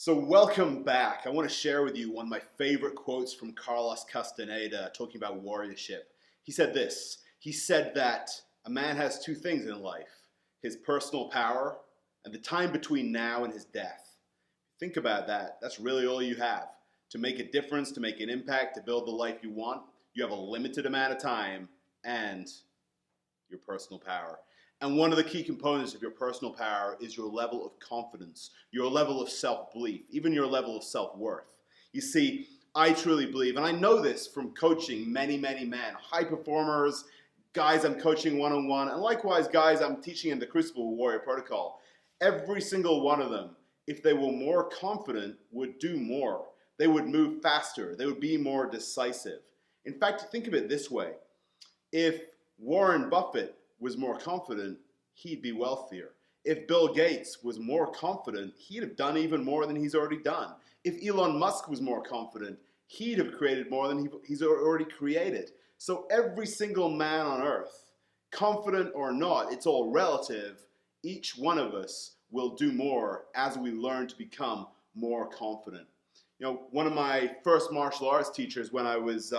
So welcome back. I want to share with you one of my favorite quotes from Carlos Castaneda talking about warriorship. He said this. He said that a man has two things in life, his personal power and the time between now and his death. Think about that. That's really all you have. To make a difference, to make an impact, to build the life you want, you have a limited amount of time and your personal power. And one of the key components of your personal power is your level of confidence, your level of self-belief, even your level of self-worth. You see, I truly believe, and I know this from coaching many, many men, high performers, guys I'm coaching one-on-one, and likewise guys I'm teaching in the Crucible Warrior Protocol. Every single one of them, if they were more confident, would do more. They would move faster. They would be more decisive. In fact, think of it this way. If Warren Buffett was more confident, he'd be wealthier. If Bill Gates was more confident, he'd have done even more than he's already done. If Elon Musk was more confident, he'd have created more than he's already created. So every single man on earth, confident or not, it's all relative, each one of us will do more as we learn to become more confident. You know, one of my first martial arts teachers when I was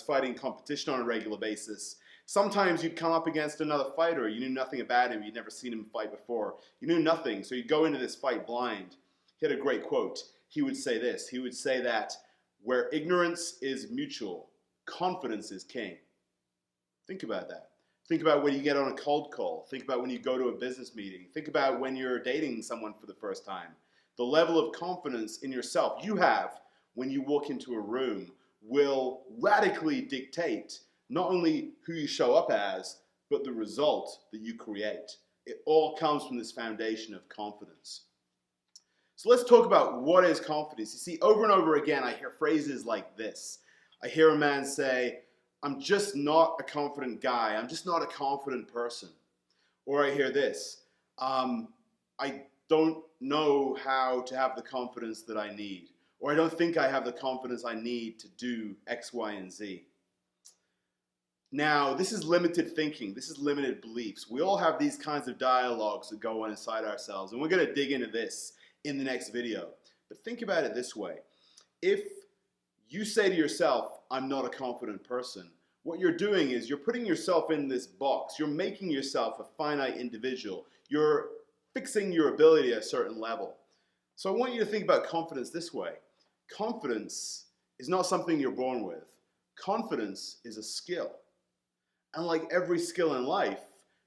fighting competition on a regular basis, sometimes you'd come up against another fighter. You knew nothing about him. You'd never seen him fight before. You knew nothing, so you'd go into this fight blind. He had a great quote. He would say this. He would say that where ignorance is mutual, confidence is king. Think about that. Think about when you get on a cold call. Think about when you go to a business meeting. Think about when you're dating someone for the first time. The level of confidence in yourself you have when you walk into a room will radically dictate not only who you show up as, but the result that you create. It all comes from this foundation of confidence. So let's talk about what is confidence. You see, over and over again, I hear phrases like this. I hear a man say, I'm just not a confident guy. I'm just not a confident person. Or I hear this, I don't know how to have the confidence that I need. Or I don't think I have the confidence I need to do X, Y, and Z. Now, this is limited thinking. This is limited beliefs. We all have these kinds of dialogues that go on inside ourselves, and we're going to dig into this in the next video. But think about it this way. If you say to yourself, I'm not a confident person, what you're doing is you're putting yourself in this box. You're making yourself a finite individual. You're fixing your ability at a certain level. So I want you to think about confidence this way. Confidence is not something you're born with. Confidence is a skill. And like every skill in life,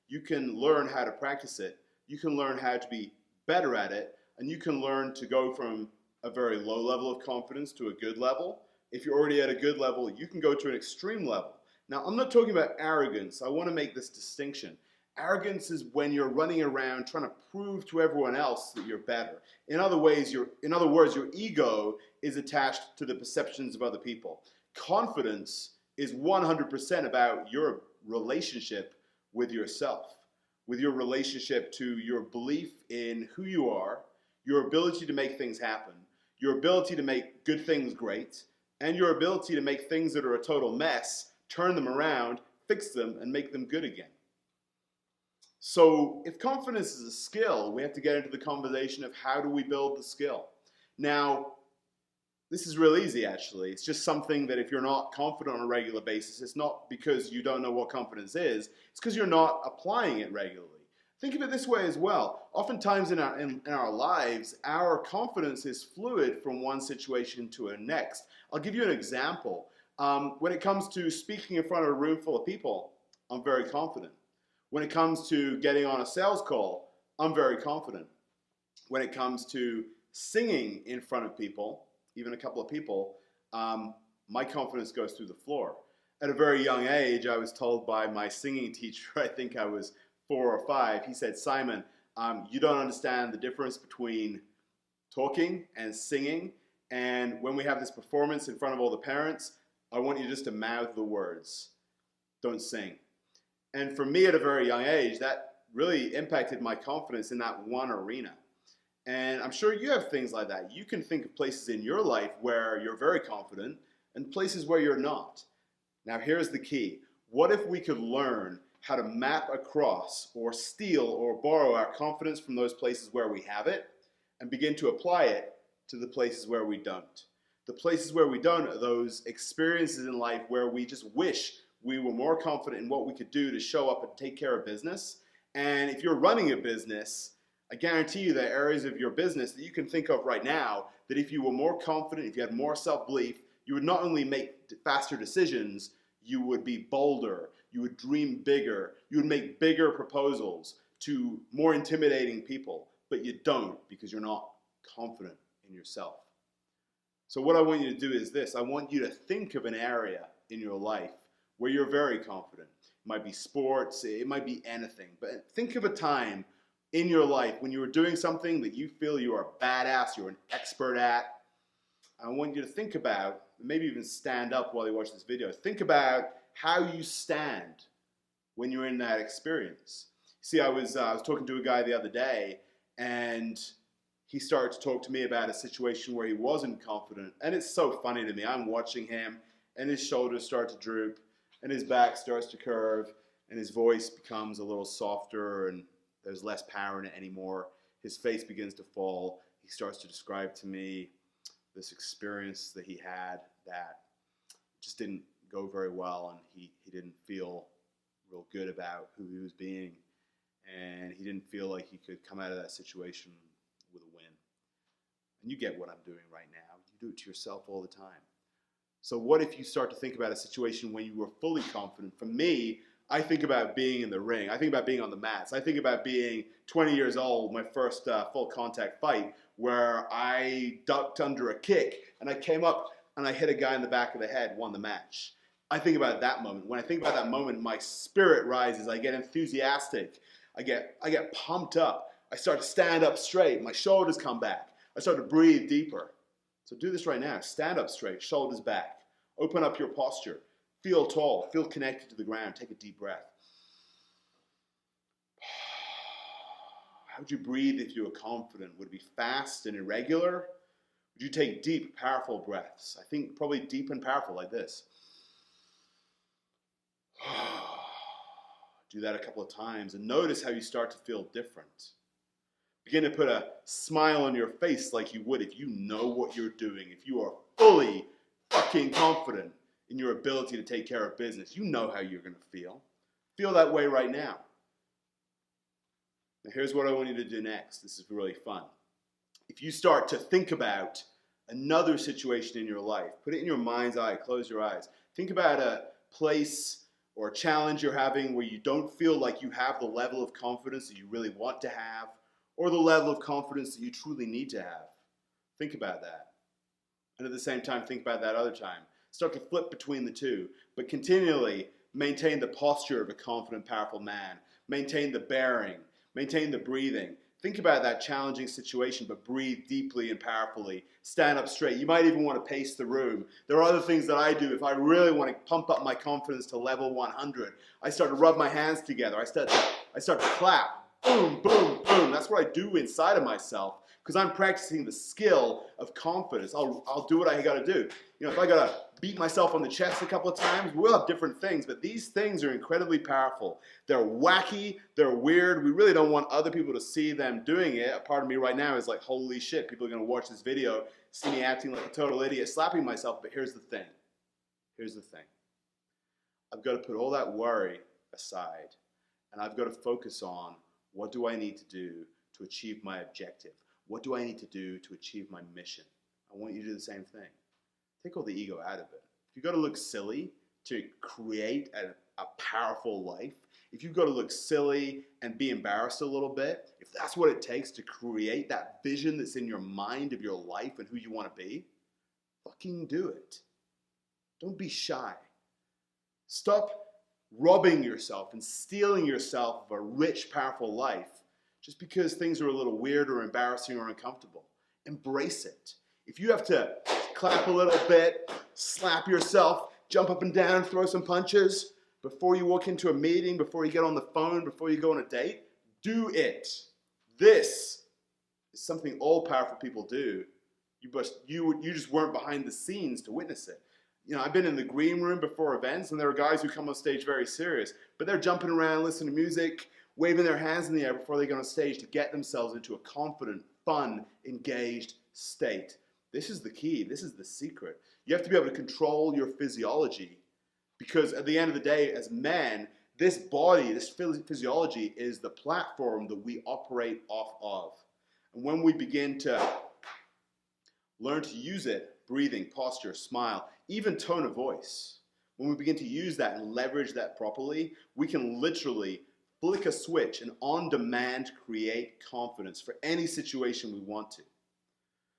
you can learn how to practice it. You can learn how to be better at it. And you can learn to go from a very low level of confidence to a good level. If you're already at a good level, you can go to an extreme level. Now, I'm not talking about arrogance. I want to make this distinction. Arrogance is when you're running around trying to prove to everyone else that you're better. In other words, your ego is attached to the perceptions of other people. Confidence is 100% about your relationship with yourself, with your relationship to your belief in who you are, your ability to make things happen, your ability to make good things great, and your ability to make things that are a total mess, turn them around, fix them, and make them good again. So if confidence is a skill, we have to get into the conversation of how do we build the skill. Now, this is real easy, actually. It's just something that if you're not confident on a regular basis, it's not because you don't know what confidence is. It's because you're not applying it regularly. Think of it this way as well. Oftentimes in our lives, our confidence is fluid from one situation to the next. I'll give you an example. When it comes to speaking in front of a room full of people, I'm very confident. When it comes to getting on a sales call, I'm very confident. When it comes to singing in front of people, even a couple of people, my confidence goes through the floor. At a very young age, I was told by my singing teacher, I think I was 4 or 5, he said, Simon, you don't understand the difference between talking and singing, and when we have this performance in front of all the parents, I want you just to mouth the words. Don't sing. And for me at a very young age, that really impacted my confidence in that one arena. And I'm sure you have things like that. You can think of places in your life where you're very confident and places where you're not. Now here's the key. What if we could learn how to map across or steal or borrow our confidence from those places where we have it and begin to apply it to the places where we don't. The places where we don't are those experiences in life where we just wish we were more confident in what we could do to show up and take care of business. And if you're running a business, I guarantee you there are areas of your business that you can think of right now that if you were more confident, if you had more self-belief, you would not only make faster decisions, you would be bolder, you would dream bigger, you would make bigger proposals to more intimidating people, but you don't because you're not confident in yourself. So what I want you to do is this. I want you to think of an area in your life where you're very confident. It might be sports, it might be anything, but think of a time in your life when you were doing something that you feel you are badass, you're an expert at. I want you to think about, maybe even stand up while you watch this video, think about how you stand when you're in that experience. See, I was talking to a guy the other day, and he started to talk to me about a situation where he wasn't confident, and it's so funny to me. I'm watching him, and his shoulders start to droop, and his back starts to curve, and his voice becomes a little softer, and there's less power in it anymore. His face begins to fall. He starts to describe to me this experience that he had that just didn't go very well, and he didn't feel real good about who he was being, and he didn't feel like he could come out of that situation with a win. And you get what I'm doing right now. You do it to yourself all the time. So what if you start to think about a situation when you were fully confident? For me, I think about being in the ring. I think about being on the mats. I think about being 20 years old, my first full contact fight, where I ducked under a kick and I came up and I hit a guy in the back of the head, won the match. I think about that moment. When I think about that moment, my spirit rises. I get enthusiastic. I get pumped up. I start to stand up straight. My shoulders come back. I start to breathe deeper. So do this right now. Stand up straight, shoulders back. Open up your posture. Feel tall. Feel connected to the ground. Take a deep breath. How would you breathe if you were confident? Would it be fast and irregular? Would you take deep, powerful breaths? I think probably deep and powerful like this. Do that a couple of times and notice how you start to feel different. Begin to put a smile on your face like you would if you know what you're doing, if you are fully fucking confident in your ability to take care of business. You know how you're going to feel. Feel that way right now. Now here's what I want you to do next. This is really fun. If you start to think about another situation in your life, put it in your mind's eye, close your eyes. Think about a place or a challenge you're having where you don't feel like you have the level of confidence that you really want to have, or the level of confidence that you truly need to have. Think about that. And at the same time, think about that other time. Start to flip between the two, but continually maintain the posture of a confident, powerful man. Maintain the bearing. Maintain the breathing. Think about that challenging situation, but breathe deeply and powerfully. Stand up straight. You might even want to pace the room. There are other things that I do if I really want to pump up my confidence to level 100. I start to rub my hands together. I start to clap. Boom, boom, boom. That's what I do inside of myself because I'm practicing the skill of confidence. I'll do what I got to do. You know, if I got to beat myself on the chest a couple of times, we'll have different things, but these things are incredibly powerful. They're wacky, they're weird. We really don't want other people to see them doing it. A part of me right now is like, holy shit, people are going to watch this video, see me acting like a total idiot, slapping myself, but here's the thing. Here's the thing. I've got to put all that worry aside, and I've got to focus on what do I need to do to achieve my objective? What do I need to do to achieve my mission? I want you to do the same thing. Take all the ego out of it. If you've got to look silly to create a powerful life, if you've got to look silly and be embarrassed a little bit, if that's what it takes to create that vision that's in your mind of your life and who you want to be, fucking do it. Don't be shy. Stop robbing yourself and stealing yourself of a rich, powerful life just because things are a little weird or embarrassing or uncomfortable. Embrace it. If you have to clap a little bit, slap yourself, jump up and down, throw some punches before you walk into a meeting, before you get on the phone, before you go on a date, do it. This is something all powerful people do. You just weren't behind the scenes to witness it. You know, I've been in the green room before events, and there are guys who come on stage very serious, but they're jumping around, listening to music, waving their hands in the air before they go on stage to get themselves into a confident, fun, engaged state. This is the key. This is the secret. You have to be able to control your physiology, because at the end of the day, as men, this body, this physiology is the platform that we operate off of. And when we begin to learn to use it, breathing, posture, smile, even tone of voice, when we begin to use that and leverage that properly, we can literally flick a switch and on demand create confidence for any situation we want to.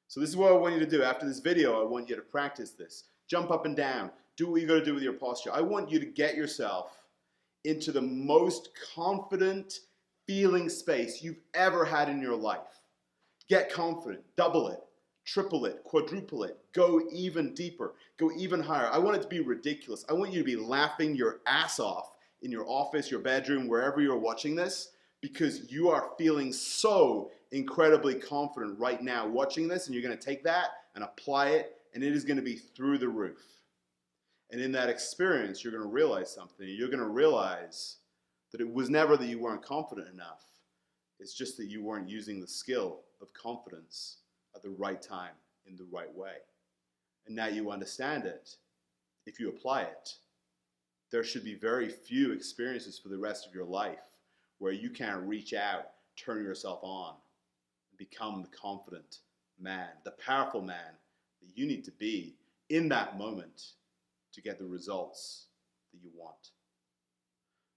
So this is what I want you to do. After this video, I want you to practice this. Jump up and down. Do what you got to do with your posture. I want you to get yourself into the most confident feeling space you've ever had in your life. Get confident. Double it. Triple it. Quadruple it. Go even deeper. Go even higher. I want it to be ridiculous. I want you to be laughing your ass off in your office, your bedroom, wherever you're watching this, because you are feeling so incredibly confident right now watching this, and you're going to take that and apply it, and it is going to be through the roof. And in that experience, you're going to realize something. You're going to realize that it was never that you weren't confident enough. It's just that you weren't using the skill of confidence at the right time in the right way. And now you understand it. If you apply it, there should be very few experiences for the rest of your life where you can't reach out, turn yourself on, and become the confident man, the powerful man that you need to be in that moment to get the results that you want.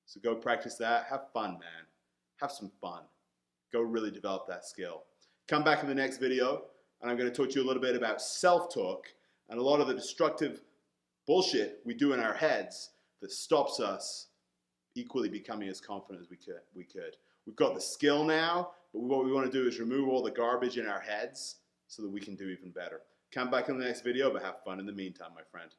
So go practice that. Have fun, man. Have some fun. Go really develop that skill. Come back in the next video, and I'm going to talk to you a little bit about self-talk and a lot of the destructive bullshit we do in our heads that stops us equally becoming as confident as we could. We've got the skill now, but what we want to do is remove all the garbage in our heads so that we can do even better. Come back in the next video, but have fun in the meantime, my friend.